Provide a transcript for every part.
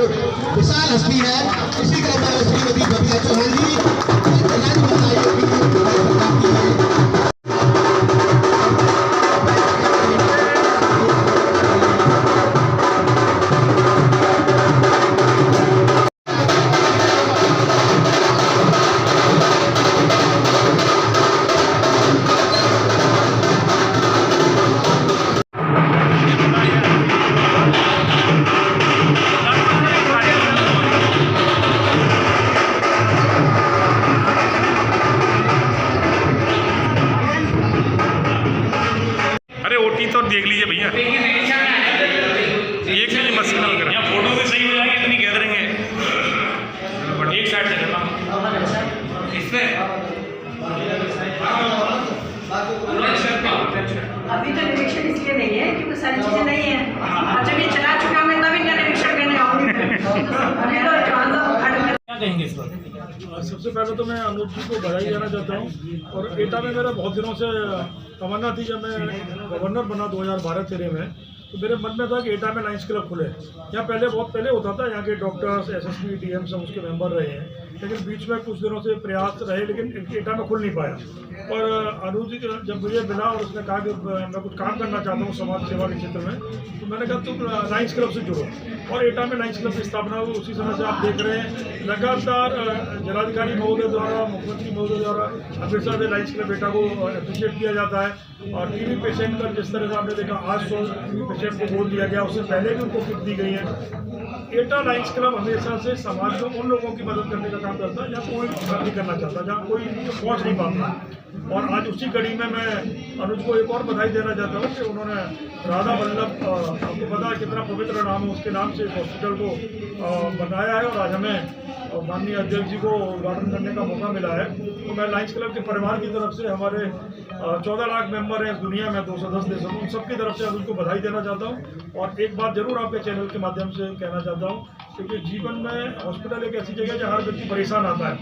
विशाल हस्ती है। इसी क्रम में श्रीमती बबीता चौहान जी राज्य महिला आयोग की तो देख लीजिए भैया, एक के लिए मस्ती ना करें। यहाँ फोटो भी सही हो जाएगी, इतनी गैदरिंग है। एक साइड से करना इसमें अभी तो निरीक्षण इसलिए नहीं है क्योंकि सारी चीजें नहीं है, और जब ये चला चुका मैं तभी इनका निरीक्षण करने आऊंगी। क्या कहेंगे इस पर? सबसे पहले तो मैं अनुज जी को बधाई देना चाहता हूँ। और एटा में मेरा बहुत दिनों से तमन्ना थी, जब मैं गवर्नर बना 2012-13 में, तो मेरे मन में था कि एटा में लायंस क्लब खुले। यहाँ बहुत पहले होता था, यहाँ के डॉक्टर्स, एसएसपी, डीएम सब उसके मेंबर रहे हैं, लेकिन बीच में कुछ दिनों से प्रयास रहे, लेकिन एटा में खुल नहीं पाया। और अनुज जी जब मुझे मिला और उसने कहा कि मैं कुछ काम करना चाहता हूँ समाज सेवा के क्षेत्र में, तो मैंने कहा तुम लायंस क्लब से जुड़ो, और एटा में लायंस क्लब की स्थापना हुई। उसी समय से आप देख रहे हैं लगातार जिलाधिकारी महोदय द्वारा, मुख्यमंत्री महोदय द्वारा हमेशा से लायंस क्लब एटा को अप्रिशिएट किया जाता है। और टीबी पेशेंट का जिस तरह से आपने देखा, आज 100 टीबी पेशेंट को गोद दिया गया, उससे पहले भी उनको किट दी गई है। एटा लायंस क्लब हमेशा से समाज में उन लोगों की मदद करने का काम करता है जहाँ कोई नहीं करना चाहता, जहाँ कोई पहुँच नहीं पाता। और आज उसी कड़ी में मैं अनुज को एक और बधाई देना चाहता हूँ कि उन्होंने राधा वल्लभ, आपको पता है कितना पवित्र नाम है, उसके नाम से इस हॉस्पिटल को बनाया है। और आज हमें माननीय अध्यक्ष जी को उद्घाटन करने का मौका मिला है। तो मैं लायंस क्लब के परिवार की तरफ से, हमारे 14 लाख मेंबर हैं इस दुनिया में, 210 देशों में, उन सबकी तरफ से अनुज को बधाई देना चाहता हूँ। और एक बात जरूर आपके चैनल के माध्यम से कहना चाहता हूँ, क्योंकि जीवन में हॉस्पिटल एक ऐसी जगह है जहाँ हर व्यक्ति परेशान आता है।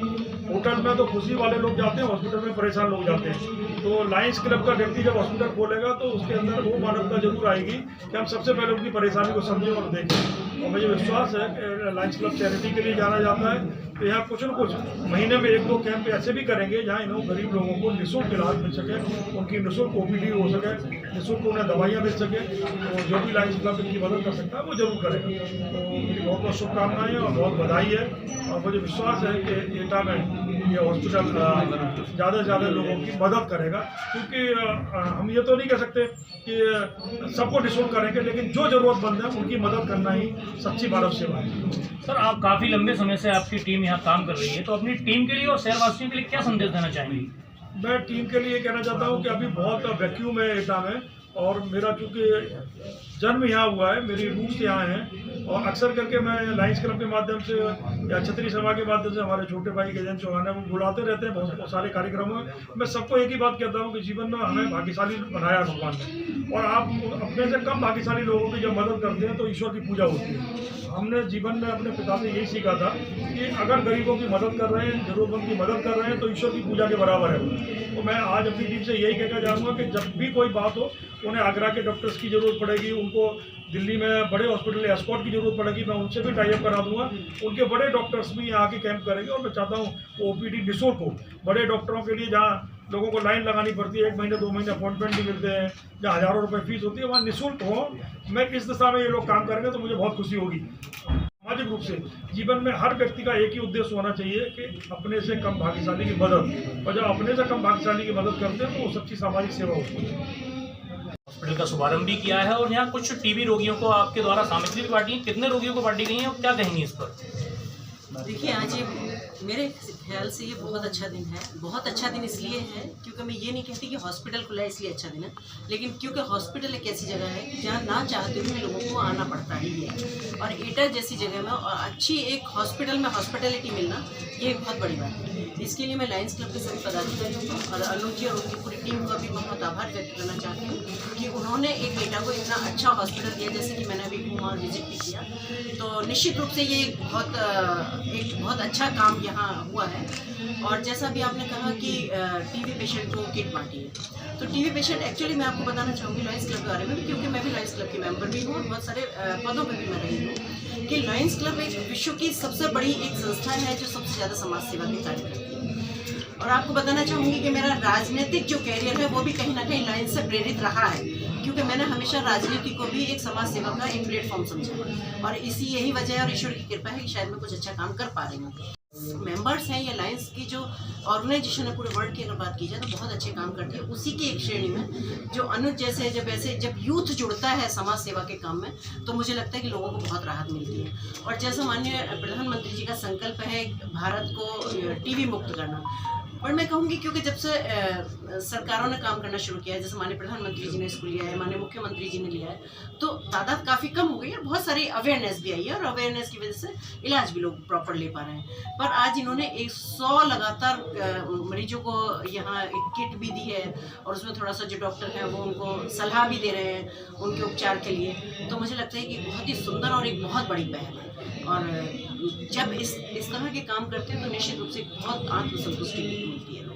होटल में तो खुशी वाले लोग जाते हैं, हॉस्पिटल में परेशान लोग जाते हैं। तो लायंस क्लब का व्यक्ति जब हॉस्पिटल खोलेगा तो उसके अंदर वो मानवता जरूर आएगी कि हम सबसे पहले उनकी परेशानी को समझें और देखें। और मुझे विश्वास है कि लायंस क्लब चैरिटी के लिए जाना जाता है, तो यहाँ कुछ न कुछ महीने में 1-2 कैंप ऐसे भी करेंगे जहाँ इन्होंने गरीब लोगों को निःशुल्क इलाज मिल सके, उनकी निःशुल्क ओपीडी हो सके, निःशुल्क उन्हें दवाइयाँ मिल सके। तो जो भी लायंस क्लब इनकी मदद कर सकता है वो जरूर करेगा। तो मेरी बहुत बहुत शुभकामनाएं और बहुत बधाई है। और मुझे विश्वास है कि एटा में ये हॉस्पिटल ज़्यादा से ज़्यादा लोगों की मदद करेगा, क्योंकि हम ये तो नहीं कह सकते कि सबको निःशुल्क करेंगे, लेकिन जो ज़रूरतमंद है उनकी मदद करना ही सच्ची मानव सेवा है। सर, आप काफ़ी लंबे समय से आपकी टीम यहाँ काम कर रही है, तो अपनी टीम के लिए और शहरवासियों के लिए क्या संदेश देना चाहेंगे? मैं टीम के लिए कहना चाहता हूँ कि अभी बहुत वैक्यूम है एटा में, और मेरा चूँकि जन्म यहाँ हुआ है, मेरी रूट्स यहाँ हैं, और अक्सर करके मैं लायंस क्लब के माध्यम से या क्षत्रिय सभा के माध्यम से, हमारे छोटे भाई गजेंद्र चौहान है, वो बुलाते रहते हैं बहुत सारे कार्यक्रमों में। मैं सबको एक ही बात कहता हूँ कि जीवन में हमें भाग्यशाली बनाया भगवान ने, और आप अपने से कम भाग्यशाली लोगों की जब मदद करते हैं तो ईश्वर की पूजा होती है। हमने जीवन में अपने पिता से यही सीखा था कि अगर गरीबों की मदद कर रहे हैं, जरूरतमंद की मदद कर रहे हैं, तो ईश्वर की पूजा के बराबर है। तो मैं आज अपनी टीम से यही कहना चाहूँगा कि जब भी कोई बात हो, उन्हें आगरा के डॉक्टर्स की जरूरत पड़ेगी, उनको दिल्ली में बड़े हॉस्पिटल एस्कॉर्ट की जरूरत पड़ेगी, मैं उनसे भी टाई अप करा दूंगा। उनके बड़े डॉक्टर्स भी यहाँ आके कैंप करेंगे, और मैं चाहता हूँ ओपीडी निःशुल्क हो बड़े डॉक्टरों के लिए, जहाँ लोगों को लाइन लगानी पड़ती है, 1 महीने 2 महीने अपॉइंटमेंट भी मिलते हैं, जहाँ हज़ारों रुपये फीस होती है, वहाँ निःशुल्क हो। मैं इस दिशा में ये लोग काम करेंगे तो मुझे बहुत खुशी होगी। सामाजिक रूप से जीवन में हर व्यक्ति का एक ही उद्देश्य होना चाहिए कि अपने से कम भाग्यशाली की मदद, और जब अपने से कम भाग्यशाली की मदद करते हैं तो वो सच्ची सामाजिक सेवा होती है। हॉस्पिटल का शुभारंभ भी किया है, और यहाँ कुछ टीबी रोगियों को आपके द्वारा सामग्री भी बांटी है। कितने रोगियों को बांटी गई है और क्या कहेंगे इस पर? देखिए, आज ये मेरे ख्याल से ये बहुत अच्छा दिन है। बहुत अच्छा दिन इसलिए है क्योंकि मैं ये नहीं कहती कि हॉस्पिटल खुला है इसलिए अच्छा दिन है, लेकिन क्योंकि हॉस्पिटल एक ऐसी जगह है कि जहाँ ना चाहते हुए लोगों को आना पड़ता ही है, और एटा जैसी जगह में और अच्छी एक हॉस्पिटल में हॉस्पिटलिटी मिलना ये एक बहुत बड़ी बात है। इसके लिए मैं लायंस क्लब के सभी पदाधिकारियों को और अनुज जी और उनकी पूरी टीम का भी बहुत आभार व्यक्त करना चाहती हूँ कि उन्होंने एक एटा को इतना अच्छा हॉस्पिटल दिया, जैसे कि मैंने अभी घूमा और विजिट भी किया। तो निश्चित रूप से ये एक बहुत एक बहुत अच्छा काम यहाँ हुआ है। और जैसा भी आपने कहा कि टीबी पेशेंट को किट बांटी है, तो टीबी पेशेंट एक्चुअली मैं आपको बताना चाहूँगी लायंस क्लब के बारे में, क्योंकि मैं भी लायंस क्लब की मेंबर भी हूँ और बहुत सारे पदों पर भी मैं रही हूँ, कि लायंस क्लब एक विश्व की सबसे बड़ी एक संस्था है जो सबसे ज़्यादा समाज सेवा के कार्य करती है। और आपको बताना चाहूँगी कि मेरा राजनीतिक जो कैरियर है वो भी कहीं ना कहीं लायंस से प्रेरित रहा है, क्योंकि मैंने हमेशा राजनीति को भी एक समाज सेवा का एक प्लेटफॉर्म समझा, और यही वजह है और ईश्वर की कृपा है कि शायद मैं कुछ अच्छा काम कर पा रही हूँ। मेंबर्स हैं ये लायंस की जो ऑर्गेनाइजेशन है पूरे वर्ल्ड की, अगर बात की जाए तो बहुत अच्छे काम करती है। उसी की एक श्रेणी में जो अनुज जैसे जब यूथ जुड़ता है समाज सेवा के काम में, तो मुझे लगता है कि लोगों को बहुत राहत मिलती है। और जैसा माननीय प्रधानमंत्री जी का संकल्प है भारत को टीबी मुक्त करना, और मैं कहूँगी क्योंकि जब से सरकारों ने काम करना शुरू किया है, जैसे माननीय प्रधानमंत्री जी ने इसको लिया है, माननीय मुख्यमंत्री जी ने लिया है, तो तादाद काफ़ी कम हो गई है, बहुत सारी अवेयरनेस भी आई है, और अवेयरनेस की वजह से इलाज भी लोग प्रॉपर ले पा रहे हैं। पर आज इन्होंने 100 लगातार मरीजों को यहाँ एक किट भी दी है, और उसमें थोड़ा सा जो डॉक्टर हैं वो उनको सलाह भी दे रहे हैं उनके उपचार के लिए। तो मुझे लगता है कि बहुत ही सुंदर और एक बहुत बड़ी पहल है, और जब इस तरह के काम करते हैं तो निश्चित रूप से बहुत आत्मसंतुष्टि मिलती है।